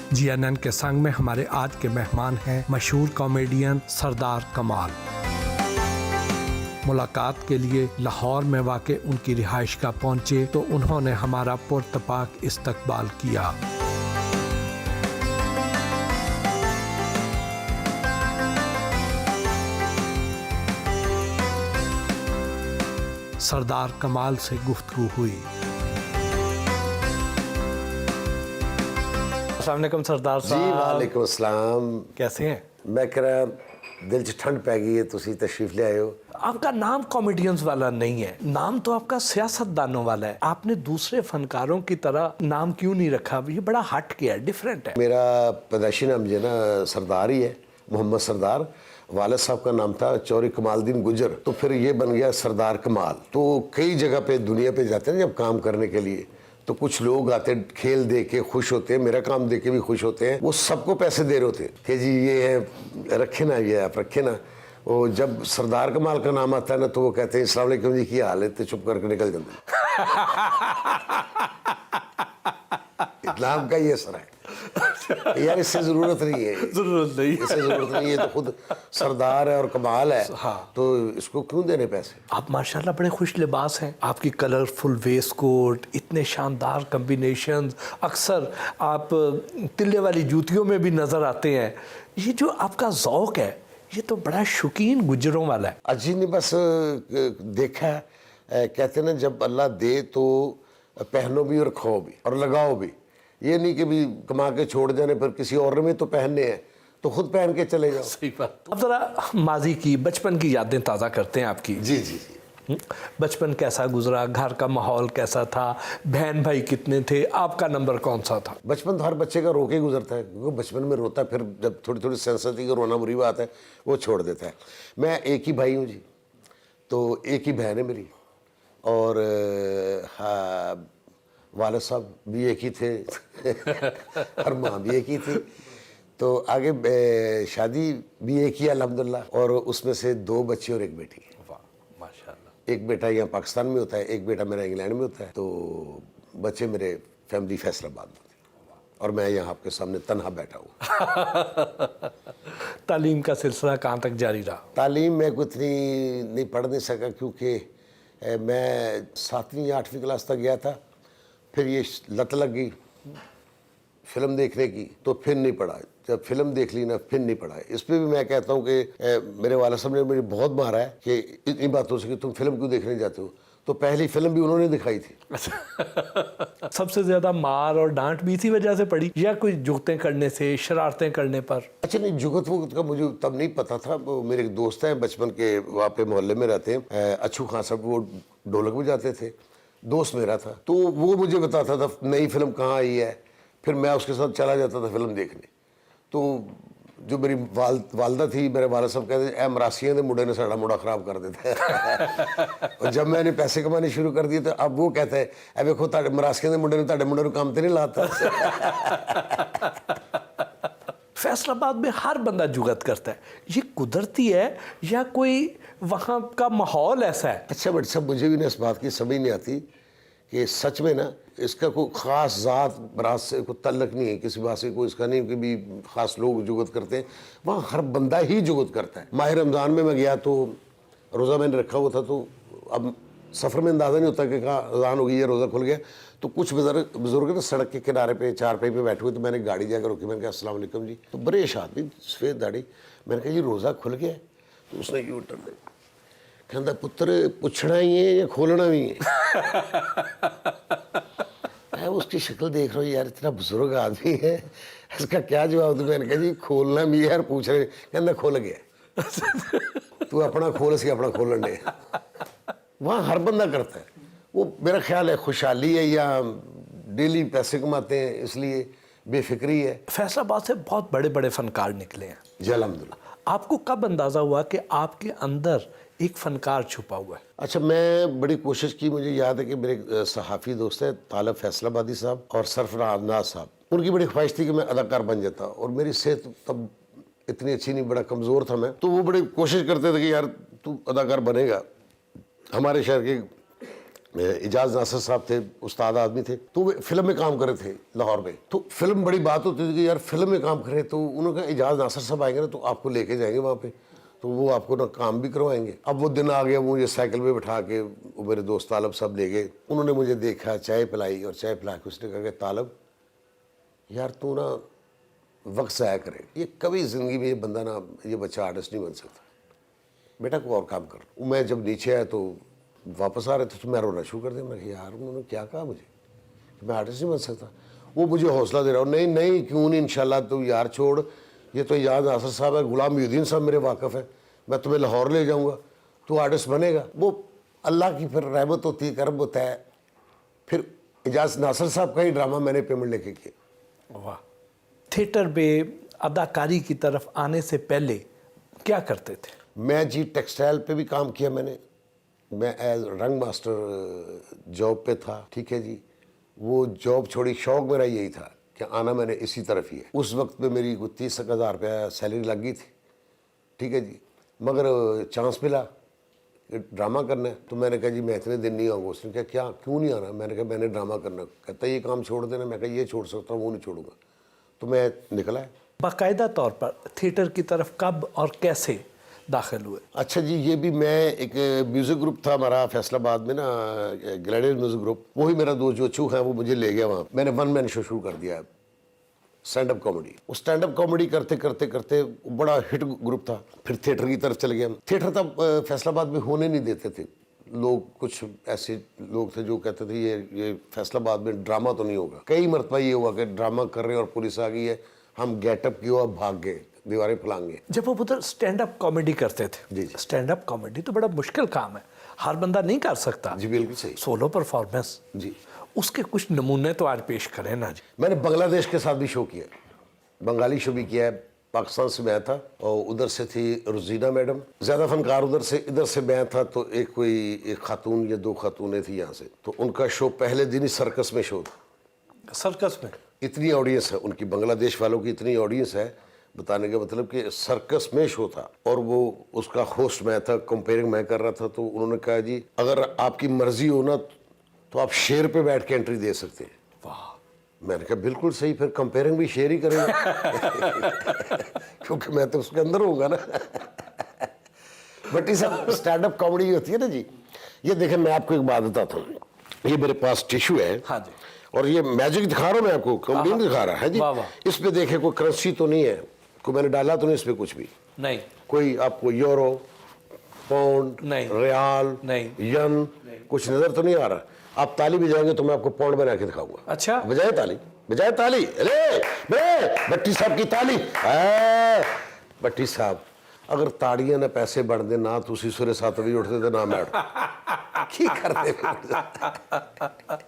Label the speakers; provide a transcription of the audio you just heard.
Speaker 1: GNN کے संग में हमारे आज के मेहमान हैं मशहूर कॉमेडियन सरदार कमाल। मुलाकात के लिए लाहौर में वाक़ उनकी रिहाइश का पहुंचे तो उन्होंने हमारा पुरतपाक इस्तकबाल किया। सरदार कमाल से गुफ्तगू हुई। अस्सलाम वालेकुम सरदार साहब।
Speaker 2: जी वालेकुम अस्सलाम।
Speaker 1: कैसे हैं?
Speaker 2: मैं कह रहा दिल च ठंड पै गई है, तुसी तशरीफ ले आए हो।
Speaker 1: आपका नाम कॉमेडियंस वाला नहीं है, नाम तो आपका सियासतदानों वाला है। आपने दूसरे फनकारों की तरह नाम क्यों नहीं रखा? ये बड़ा हट के है, डिफरेंट है।
Speaker 2: मेरा पैदाइशी नाम जो है ना सरदार ही है, मोहम्मद सरदार। वालिद साहब का नाम था चौधरी कमालुद्दीन गुजर, तो फिर ये बन गया सरदार कमाल। तो कई जगह पे दुनिया पे जाते हैं जब काम करने के लिए, तो कुछ लोग आते खेल दे के खुश होते हैं, मेरा काम दे के भी खुश होते हैं। वो सबको पैसे दे रहे होते हैं कि जी ये है, रखे ना, ये आप रखे ना। वो जब सरदार कमाल का नाम आता है ना तो वो कहते हैं अस्सलाम वालेकुम जी की हाल है, तो चुप करके निकल जाते हैं। नाम का ये असर है यार, इससे जरूरत नहीं है,
Speaker 1: जरूरत नहीं,
Speaker 2: इससे जरूरत नहीं है, तो खुद सरदार है और कमाल है।
Speaker 1: हाँ।
Speaker 2: तो इसको क्यों देने पैसे?
Speaker 1: आप माशाल्लाह बड़े खुश लिबास हैं, आपकी कलरफुल वेस्ट कोट, इतने शानदार कम्बिनेशंस, अक्सर आप तिल्ले वाली जूतियों में भी नजर आते हैं। ये जो आपका ज़ौक है ये तो बड़ा शौकीन गुजरों वाला है।
Speaker 2: अजी ने बस देखा है, कहते ना जब अल्लाह दे तो पहनो भी और खाओ भी और लगाओ भी। ये नहीं कि भी कमा के छोड़ जाने पर किसी और में तो पहनने हैं तो खुद पहन के चले जाओ।
Speaker 1: सही बात। अब जरा माजी की, बचपन की यादें ताज़ा करते हैं आपकी।
Speaker 2: जी जी जी।
Speaker 1: बचपन कैसा गुजरा, घर का माहौल कैसा था, बहन भाई कितने थे, आपका नंबर कौन सा था?
Speaker 2: बचपन तो हर बच्चे का रो के गुजरता है, क्योंकि बचपन में रोता है, फिर जब थोड़ी थोड़ी सेंस आती है कि रोना बुरी बात है, वो छोड़ देता है। मैं एक ही भाई हूँ जी, तो एक ही बहन है मेरी, और हाँ, वालिद साहब भी एक ही थे और माँ भी एक ही थी। तो आगे शादी भी एक ही अल्हम्दुलिल्लाह, और उसमें से 2 बच्चे और 1 बेटी।
Speaker 1: माशाल्लाह।
Speaker 2: एक बेटा यहाँ पाकिस्तान में होता है, एक बेटा मेरा इंग्लैंड में होता है। तो बच्चे मेरे फैमिली फैसलाबाद में थे और मैं यहाँ आपके सामने तन्हा बैठा हूँ।
Speaker 1: तालीम का सिलसिला कहाँ तक जारी रहा?
Speaker 2: तालीम मैं कुछ नहीं पढ़ नहीं सका, क्योंकि मैं 7वीं या 8वीं क्लास तक गया था, फिर ये लत लग गई फिल्म देखने की, तो फिर नहीं पढ़ा। जब फिल्म देख ली ना फिर नहीं पढ़ा। इस पर भी मैं कहता हूँ कि मेरे वालिद साहब ने मुझे बहुत मारा है कि इतनी बातों से कि तुम फिल्म क्यों देखने जाते हो। तो पहली फिल्म भी उन्होंने दिखाई थी।
Speaker 1: सबसे ज्यादा मार और डांट भी इसी वजह से पड़ी या कोई जुगतें करने से, शरारतें करने पर?
Speaker 2: अच्छा नहीं, जुगत वुगत का मुझे तब नहीं पता था। वो मेरे एक दोस्त हैं बचपन के, वहाँ पे मोहल्ले में रहते हैं, अच्छू खान साहब, वो ढोलक बजाते थे, दोस्त मेरा था, तो वो मुझे बताता था नई फिल्म कहाँ आई है, फिर मैं उसके साथ चला जाता था फिल्म देखने। तो जो मेरी वालदा थी, मेरे वालिद साहब कहते ए मरासियां दे मुंडे ने साड़ा मुंडा खराब कर देता है। और जब मैंने पैसे कमाने शुरू कर दिए तो अब वो कहता है ए देखो ताड़े मरासियां दे मुंडे ने ताड़े मुंडे नूं काम ते नहीं लाता।
Speaker 1: फैसलाबाद में हर बंदा जुगत करता है, ये कुदरती है या कोई वहाँ का माहौल ऐसा है?
Speaker 2: अच्छा बट सब मुझे भी ना इस बात की समझ नहीं आती कि सच में ना इसका कोई ख़ास ज़ात बरात से कोई तल्लक नहीं है, किसी बात से कोई इसका नहीं कि भी ख़ास लोग जुगत करते हैं। वहाँ हर बंदा ही जुगत करता है। माह रमज़ान में मैं गया तो रोज़ा मैंने रखा हुआ था, तो अब सफ़र में अंदाज़ा नहीं होता कि कहाँ अज़ान हो गई है, रोज़ा खुल गया। तो कुछ बुजुर्ग ना सड़क के किनारे पे चारपाई पे बैठे हुए, तो मैंने गाड़ी जाकर रोकी, मैंने कहा अस्सलाम वालेकुम जी। तो बरेश आदमी, सफ़ेद दाढ़ी। मैंने कहा जी रोज़ा खुल गया? तो उसने यू टर्न दे, कहता पुत्र पूछना ही है या खोलना भी है? मैं उसकी शक्ल देख रहा हूँ, यार इतना बुजुर्ग आदमी है, इसका क्या जवाब दूँ? मैंने कहा जी खोलना भी है और पूछ रहे, कहता खुल गया। तू अपना खोल, सी अपना खोलन दे। वहाँ हर बंदा करता है। वो मेरा ख्याल है खुशहाली है या डेली पैसे कमाते हैं इसलिए बेफिक्री है।
Speaker 1: फैसलाबाद से बहुत बड़े बड़े फनकार निकले हैं
Speaker 2: जी अल्हम्दुलिल्लाह।
Speaker 1: आपको कब अंदाज़ा हुआ कि आपके अंदर एक फनकार छुपा हुआ है?
Speaker 2: अच्छा मैं बड़ी कोशिश की, मुझे याद है कि मेरे सहाफ़ी दोस्त हैं तालब फैसलाबादी साहब और सरफराज नाज साहब, उनकी बड़ी ख्वाहिश थी कि मैं अदाकार बन जाता, और मेरी सेहत तब इतनी अच्छी नहीं, बड़ा कमज़ोर था मैं। तो वो बड़ी कोशिश करते थे कि यार तू अदाकार बनेगा। हमारे शहर के एजाज नासिर साहब थे, उस्ताद आदमी थे, तो वो फिल्म में काम कर रहे थे लाहौर में। तो फिल्म बड़ी बात होती थी कि यार फिल्म में काम करे, तो उन्होंने कहा एजाज नासिर साहब आएंगे ना तो आपको लेके जाएंगे वहाँ पे, तो वो आपको ना काम भी करवाएंगे। अब वो दिन आ गया, मुझे साइकिल पे बिठा के वो मेरे दोस्त तालब सब ले गए। उन्होंने मुझे देखा, चाय पिलाई, और चाय पिला के उसने कहा कि तालब यार तू ना वक्त ज़ाया करे, ये कभी ज़िंदगी में ये बंदा ना, ये बच्चा आर्टिस्ट नहीं बन सकता, बेटा को और काम कर। मैं जब नीचे आया तो वापस आ रहे थे तो मैं रोना शुरू कर दिया। मैं कहा यार उन्होंने क्या कहा मुझे कि मैं आर्टिस्ट नहीं बन सकता। वो मुझे हौसला दे रहा हो, नहीं नहीं क्यों नहीं, इंशाल्लाह तू यार छोड़, ये तो एजाज नासिर साहब है, गुलाम मोहिउद्दीन साहब मेरे वाकफ़ है, मैं तुम्हें लाहौर ले जाऊँगा, तू आर्टिस्ट बनेगा। वो अल्लाह की फिर रहमत होती है, करम होता है। फिर एजाज नासिर साहब का ही ड्रामा मैंने पेमेंट लेके किया।
Speaker 1: वाह। थिएटर में अदाकारी की तरफ आने से पहले क्या करते थे?
Speaker 2: मैं जी टेक्सटाइल पे भी काम किया मैंने, मैं एज रंग मास्टर जॉब पे था, ठीक है जी। वो जॉब छोड़ी, शौक मेरा यही था कि आना मैंने इसी तरफ ही है। उस वक्त में मेरी कोई 30,000 रुपया सैलरी लग गई थी, ठीक है जी। मगर चांस मिला कि ड्रामा करना है, तो मैंने कहा जी मैं इतने दिन नहीं आऊँगा। उसने कहा क्या, क्यों नहीं आना? मैंने कहा मैंने ड्रामा करना। कहता ये काम छोड़ देना। मैं कहा ये छोड़ सकता हूँ, वो नहीं छोड़ूंगा। तो मैं निकला है।
Speaker 1: बाकायदा तौर पर थिएटर की तरफ कब और कैसे दाखिल हुए?
Speaker 2: अच्छा जी, ये भी मैं एक म्यूज़िक ग्रुप था हमारा फैसलाबाद में ना, ग्लैडियस म्यूज़िक ग्रुप, वही मेरा दोस्त जो चू है वो मुझे ले गया वहाँ। मैंने वन मैन शो शुरू कर दिया, स्टैंड अप कॉमेडी। उस स्टैंड अप कॉमेडी करते करते करते बड़ा हिट ग्रुप था। फिर थिएटर की तरफ चले गए। थिएटर तब फैसलाबाद में होने नहीं देते थे लोग, कुछ ऐसे लोग थे जो कहते थे ये फैसलाबाद में ड्रामा तो नहीं होगा। कई मरतबा ये हुआ कि ड्रामा कर रहे हैं और पुलिस आ गई है, हम गेटअप किया और भाग गए, दीवारें फलांगे।
Speaker 1: जब वो पुत्र स्टैंड अप कॉमेडी करते थे,
Speaker 2: जी जी।
Speaker 1: स्टैंड अप कॉमेडी तो बड़ा मुश्किल काम है, हर बंदा नहीं कर सकता।
Speaker 2: जी बिल्कुल सही।
Speaker 1: सोलो परफॉर्मेंस
Speaker 2: जी,
Speaker 1: उसके कुछ नमूने तो आज पेश करें ना जी।
Speaker 2: मैंने बांग्लादेश के साथ भी शो किया, बंगाली शो भी किया है। पाकिस्तान से मैं था और उधर से थी रोजीना मैडम, ज़्यादा फनकार उधर से। इधर से मैं था तो एक खातून या दो खातूनें थी यहाँ से, तो उनका शो पहले दिन ही सर्कस में शो था।
Speaker 1: सर्कस में
Speaker 2: इतनी ऑडियंस है उनकी, बांग्लादेश वालों की इतनी ऑडियंस है, बताने का मतलब कि सर्कस में शो था और वो उसका होस्ट मैं था, कंपेयरिंग मैं कर रहा था। तो उन्होंने कहा जी अगर आपकी मर्जी हो ना तो आप शेर पे बैठ के एंट्री दे सकते हैं।
Speaker 1: वाह।
Speaker 2: मैंने कहा बिल्कुल सही, फिर कंपेयरिंग भी शेर ही करेंगे क्योंकि मैं तो उसके अंदर होऊंगा ना। बट ये सब स्टैंड अप कॉमेडी होती है ना जी। ये देखें मैं आपको एक बात बताता हूँ, ये मेरे पास टिश्यू है।
Speaker 1: हाँ जी।
Speaker 2: और ये मैजिक दिखा रहा हूँ मैं आपको, कॉमेडी दिखा रहा है जी।
Speaker 1: वाह वाह।
Speaker 2: इस पे देखे कोई करेंसी तो नहीं है, कोई मैंने डाला तो नहीं इस पे कुछ भी
Speaker 1: नहीं।
Speaker 2: कोई आपको यूरो, पाउंड,
Speaker 1: नहीं।
Speaker 2: रियाल,
Speaker 1: नहीं।
Speaker 2: यन, कुछ नजर तो नहीं आ रहा। आप ताली बजाएंगे तो मैं आपको पाउंड बना के दिखाऊंगा।
Speaker 1: अच्छा।
Speaker 2: बजाए ताली, बजाए ताली। अरे भट्टी साहब की ताली। भट्टी साहब अगर ताड़ियां ना पैसे बढ़ते ना तुसी सवेरे 7 बजे उठते तो ना मैं की करते।